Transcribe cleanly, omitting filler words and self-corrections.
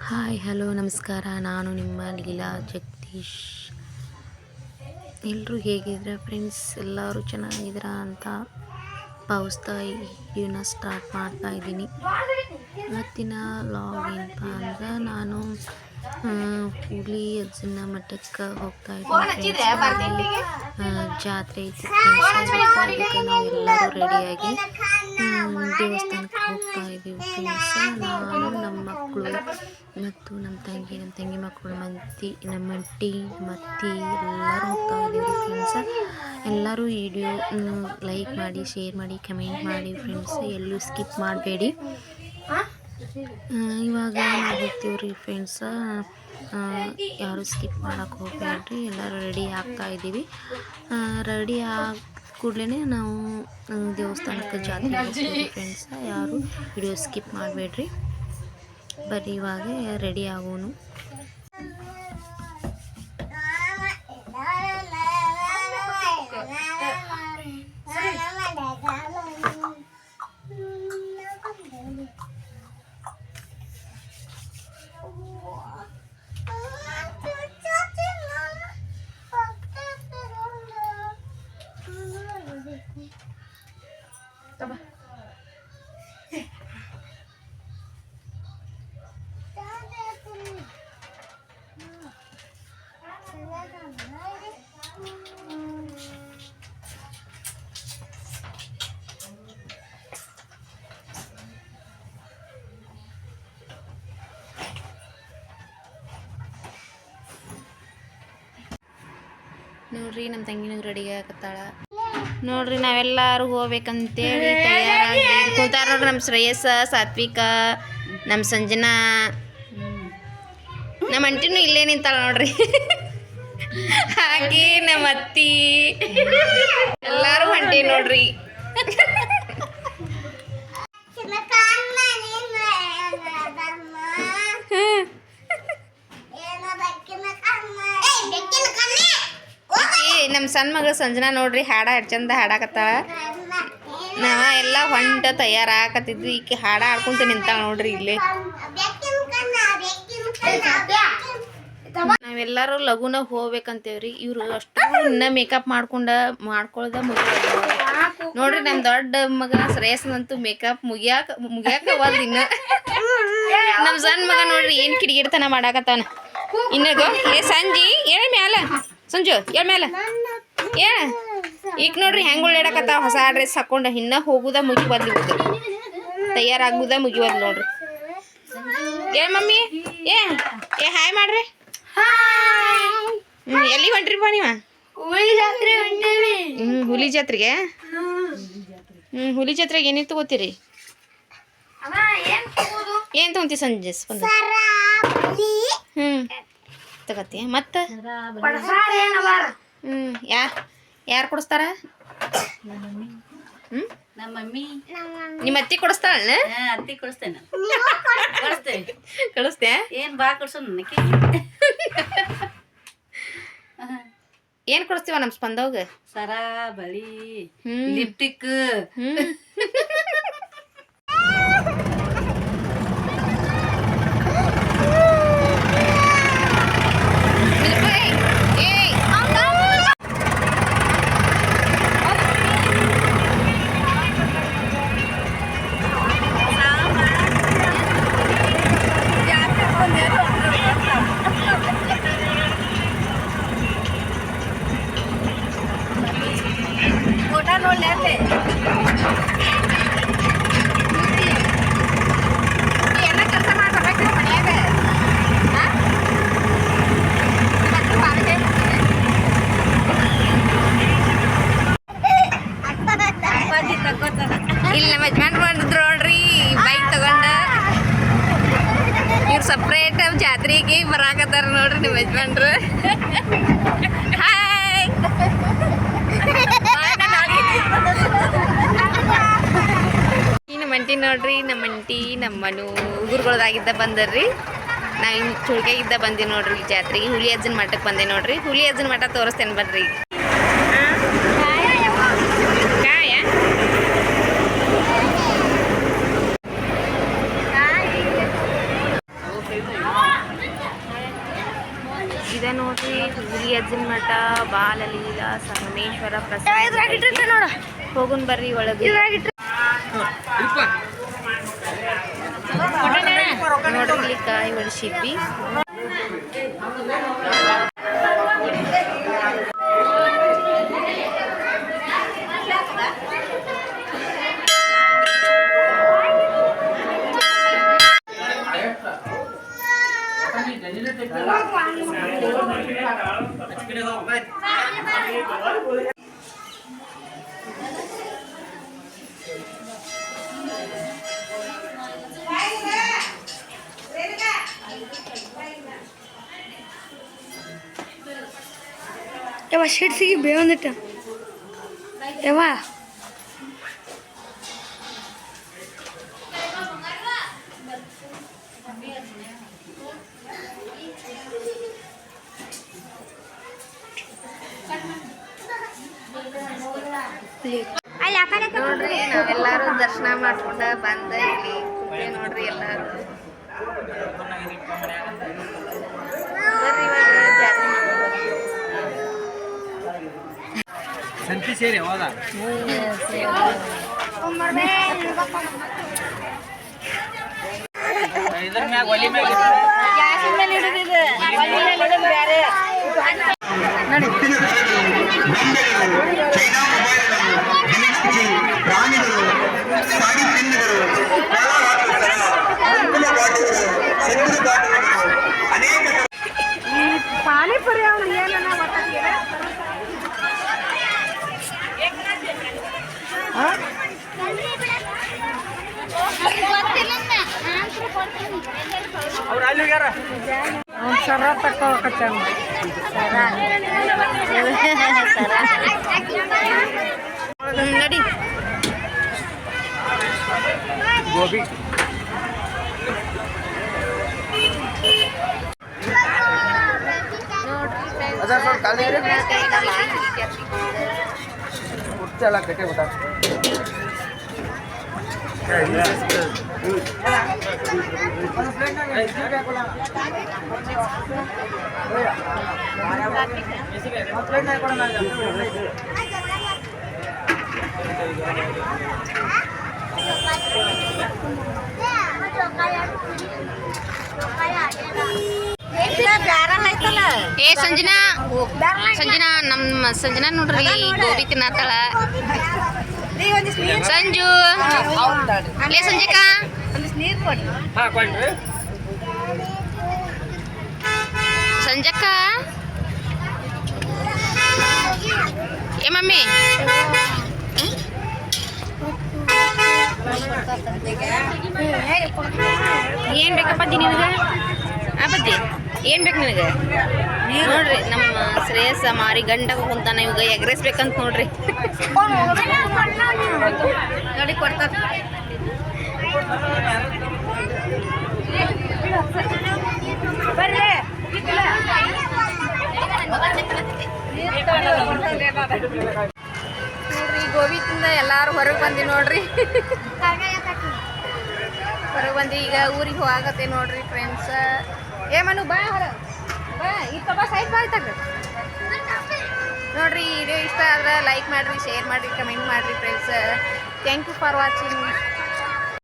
Hi hello ನಮಸ್ಕಾರ. ನಾನು ನಿಮ್ಮ ಲೀಲಾ ಜಗದೀಶ್. ಎಲ್ಲರೂ ಹೇಗಿದ್ರೆ ಫ್ರೆಂಡ್ಸ್, ಎಲ್ಲರೂ ಚೆನ್ನಾಗಿದ್ದೀರಾ ಅಂತ ಭಾವಿಸ್ತಾ ಇವನ್ನ ಸ್ಟಾರ್ಟ್ ಮಾಡ್ತಾ ಇದ್ದೀನಿ. ಇವತ್ತಿನ ಲಾಗ್ ಏನಪ್ಪ ಅಂದ್ರೆ, ನಾನು ಹುಲಿ ಅಜ್ಜನ ಮಠಕ್ಕೆ ಹೋಗ್ತಾ ಇದ್ದೀನಿ. ಜಾತ್ರೆ ಐತಿ ಫ್ರೆಂಡ್ಸ್, ಅದಕ್ಕೆ ನಾವೆಲ್ಲರೂ ರೆಡಿಯಾಗಿ ದೇವಸ್ಥಾನಕ್ಕೆ ಹೋಗ್ತಾ ಇದ್ದೀವಿ ಫ್ರೆಂಡ್ಸ್. ನಾನು ನಮ್ಮ ಮಕ್ಕಳು ಮತ್ತು ನಮ್ಮ ತಂಗಿ ಮಕ್ಕಳು ನಮ್ಮ ಅತ್ತಿ ಎಲ್ಲರೂ ಹೋಗ್ತಾ ಇದ್ದೀವಿ ಫ್ರೆಂಡ್ಸ್. ಎಲ್ಲರೂ ವಿಡಿಯೋ ಲೈಕ್ ಮಾಡಿ, ಶೇರ್ ಮಾಡಿ, ಕಮೆಂಟ್ ಮಾಡಿ ಫ್ರೆಂಡ್ಸ್. ಎಲ್ಲೂ ಸ್ಕಿಪ್ ಮಾಡಬೇಡಿ. ಇವಾಗ ನಾವು ಹೋಗ್ತೀವ್ರಿ ಫ್ರೆಂಡ್ಸ್. ಯಾರು ಸ್ಕಿಪ್ ಮಾಡೋಕ್ಕೆ ಹೋಗಬೇಡ್ರಿ. ಎಲ್ಲರೂ ರೆಡಿ ಆಗ್ತಾ ಇದ್ದೀವಿ. ರೆಡಿ ಆದ ಕೂಡಲೇ ನಾವು ದೇವಸ್ಥಾನಕ್ಕೆ ಜಾತ್ರೆ ಹೋಗ್ತೀವಿ ಫ್ರೆಂಡ್ಸ್. ಯಾರು ವಿಡಿಯೋ ಸ್ಕಿಪ್ ಮಾಡಬೇಡ್ರಿ. ಬರೀ ಇವಾಗ ರೆಡಿ ಆಗೋನು. ನೋಡ್ರಿ, ನಮ್ಮ ತಂಗಿನೂ ರೆಡಿ ಆಗತ್ತಾಳ. ನೋಡ್ರಿ, ನಾವೆಲ್ಲರೂ ಹೋಗ್ಬೇಕಂತೇಳಿ ತಯಾರಾಗಿ ಕೂತಾರ ನೋಡ್ರಿ. ನಮ್ಮ ಶ್ರೇಯಸ್, ಸಾತ್ವಿಕ, ನಮ್ಮ ಸಂಜನಾ, ನಮ್ಮ ಅಂಟಿನೂ ಇಲ್ಲೇ ನಿಂತಾಳ ನೋಡ್ರಿ. ಹಾಗೆ ನಮ್ಮ ಅತ್ತಿ ಎಲ್ಲರೂ ಹೊಂಟಿ ನೋಡ್ರಿ. ನಮ್ಮ ಸಣ್ಣ ಮಗಳು ಸಂಜನಾ ನೋಡ್ರಿ, ಹಾಡ ಚಂದ ಹಾಡಾಕತ್ತಾಳ. ನಾವ ಎಲ್ಲ ಹೊಂಟ ತಯಾರಾಕತ್ತಿದ್ವಿ. ಈಕೆ ಹಾಡ ಹಾಡ್ಕೊಂತ ನಿಂತಾಳ ನೋಡ್ರಿ ಇಲ್ಲಿ. ನಾವೆಲ್ಲರೂ ಲಘುನ ಹೋಗ್ಬೇಕಂತೇವ್ರಿ. ಇವ್ರು ಅಷ್ಟು ಇನ್ನ ಮೇಕಪ್ ಮಾಡ್ಕೊಳ್ದ ನೋಡ್ರಿ. ನಮ್ಮ ದೊಡ್ಡ ಮಗ ಶ್ರೇಯಸ್ನಂತೂ ಮೇಕಪ್ ಮುಗಿಯಾಕ ಬಂದ್ ಇನ್ನ. ನಮ್ಮ ಸಣ್ಣ ಮಗ ನೋಡ್ರಿ ಏನ್ ಕಿಡಿಗಿಡ್ತನ ಮಾಡಾಕತ್ತಾನ. ಇನ್ನಗ ಸಂಜಿ ಏಳ ಮ್ಯಾಲ ಸಂಜು ಏಳ ಮ್ಯಾಲ ಏನ ಈಗ ನೋಡ್ರಿ ಹೆಂಗ್ ಒಳ್ಳಾಡಕತ್ತಾವ. ಹೊಸ ಡ್ರೆಸ್ ಹಾಕೊಂಡ ಇನ್ನ ಹೋಗುದ ಮುಗಿಬದ್ಲಿ, ತಯಾರಾಗುದ ಮುಗಿಬದ್ಲಿ ನೋಡ್ರಿ. ಏ ಮಮ್ಮಿ ಏ ಹಾಯ್ ಮಾಡ್ರಿ. ಎಲ್ಲಿ ಹೊಂಟ್ರಿಪ್ಪ ನೀವ? ಹುಲಿ ಜಾತ್ರೆಗೆ. ಹುಲಿ ಜಾತ್ರೆಗೆ ಏನೇನು ತಗೋತೀರಿ? ಏನ್ ತಗೊಂತಿ ಸಂಜೆ ತಗತಿ ಮತ್ತ? ಯಾರು ಕೊಡಿಸ್ತಾರ? ನಿಮ್ಮ ಅತ್ತಿ ಕೊಡಿಸ್ತಾಳ? ಅತ್ತಿ ಕೊಡಿಸ್ತೇನೆ. ಕಳಿಸ್ತೆ ಏನ್ ಬಾ ಕೊಡ್ಸೋ ನನಗೆ. ಏನ್ ಕೊಡಿಸ್ತೀವ ನಮ್ಮ ಸ್ಪಂದವ್ಗ? ಸರ, ಬಳಿ, ಲಿಪ್ಟಿಕ್. ಇಲ್ಲಿ ನಮ್ಮ ಯಜಮಾನ್ರು ಬಂದಿದ್ರು ನೋಡ್ರಿ, ಬೈಕ್ ತಗೊಂಡ. ಇವ್ರು ಸಪ್ರೇಟ್ ಜಾತ್ರೆಗೆ ಬರಾಕತ್ತಾರ ನೋಡ್ರಿ ನಿಮ್ಮ ಯಜಮಾನ್ರು. ಹಾಯ್ ನಮ್ಮ ಅಂಟಿ ನೋಡ್ರಿ. ನಮ್ಮ ಅಂಟಿ ನಮ್ಮನು ಊರುಗಳದಾಗಿದ್ದ ಬಂದರ್ರಿ. ನಾವು ಇನ್ನು ಚುಳ್ಕೆಗಿದ್ದ ಬಂದಿ ನೋಡ್ರಿ ಜಾತ್ರೆಗೆ. ಹುಲಿ ಅಜ್ಜನ ಮಠಕ್ಕೆ ಬಂದೆ ನೋಡ್ರಿ. ಹುಲಿ ಅಜ್ಜನ ಮಠ ತೋರಿಸ್ತೇನೆ ಬರ್ರಿ. ಇದೆ ನೋಡ್ರಿ ಹಿರಿಯಜ್ಜನ ಮಠ ಬಾಲಲೀಲಾ ಸಂಗಮೇಶ್ವರ ಪ್ರಸಾದ. ಹೋಗುನ್ ಬರ್ರಿ ಒಳಗೆ. ನೋಡ್ರಿ ಇಲ್ಲಿ ಕಾಯಿ ಒಡಿಸಿದ್ವಿ. ಯವ್ವ ಶಿಡ್ಸಿಗೆ ಬೇವಂದಿಟ್ಟ ಯವ್ವ ನೋಡ್ರಿ ನಾವೆಲ್ಲರೂ ದರ್ಶನ ಮಾಡ್ಕೊಂಡ ಬಂದ ಇಲ್ಲಿ ಕುಂತೆ ನೋಡ್ರಿ ಎಲ್ಲಾರು. ಬರ್ರಿ ಇವಾಗ ಜಾತ್ರೆ ಸಂತಿ ಸೇರಿ ಹೋದ ಇದ್ರ ಮ್ಯಾಗ ಒಲಿ ಮ್ಯಾಗ ಪಾನಿಪುರಿ ಅವ್ರು ಏನನ್ನ ಗೊತ್ತಾಗ್ತಿದೆ ಅವ್ರು ಅಲ್ಲಿಗಾರ ಅವ್ನು ಸರ ತಕ್ಕೋಕತ್ತಾನ ನಡಿ. ಗೋಬಿ ಅದ ಸ್ವಲ್ಪ ಖಾಲಿ ಎಲ್ಲ ಕಟ್ಟೆ ಗೊತ್ತಾ ಏ ಸಂಜನಾ ಸಂಜನಾ ನಮ್ಮ ಸಂಜನಾ ನೋಡ್ರಿ ಗೋಬಿ ತಿನ್ನತ್ತಾಳ. ಸಂಜು ಲೇ ಸಂಜಿಕಾ ಸಂಜಕ್ಕ ಏ ಮಮ್ಮಿ ಏನ್ ಬೇಕಪ್ಪಜ್ಜಿ ನಿನಗೆ? ಅಪ್ಪಜ್ಜಿ ಏನ್ ಬೇಕು ನಿನಗೆ? ನೋಡ್ರಿ ನಮ್ಮ ಶ್ರೇಯಸ್ ಮಾರಿ ಗಂಟಾಗ ಕುಂತಾನ ಇವಾಗ ಎಗ್ರೆಸ್ಬೇಕಂತ ನೋಡ್ರಿ. ನೋಡಿ ಕೊಡ್ತಾರ ನೋಡ್ರಿ ಗೋಬಿ ತಿಂದ ಎಲ್ಲಾರು ಹೊರಗೆ ಬಂದಿ ನೋಡ್ರಿ. ಹೊರಗೆ ಬಂದು ಈಗ ಊರಿಗೆ ಹೋಗತ್ತೆ ನೋಡ್ರಿ ಫ್ರೆಂಡ್ಸ್. ಏ ಮನು ಬಾ ಹೊರ ಬಾ ಇಪ್ಪ ಸೈಡ್ ಬಾ ಆಯ್ತಾಗ ನೋಡ್ರಿ. ವಿಡಿಯೋ ಇಷ್ಟ ಆದ್ರೆ ಲೈಕ್ ಮಾಡಿರಿ, ಶೇರ್ ಮಾಡಿರಿ, ಕಮೆಂಟ್ ಮಾಡಿರಿ friends. Thank you for watching.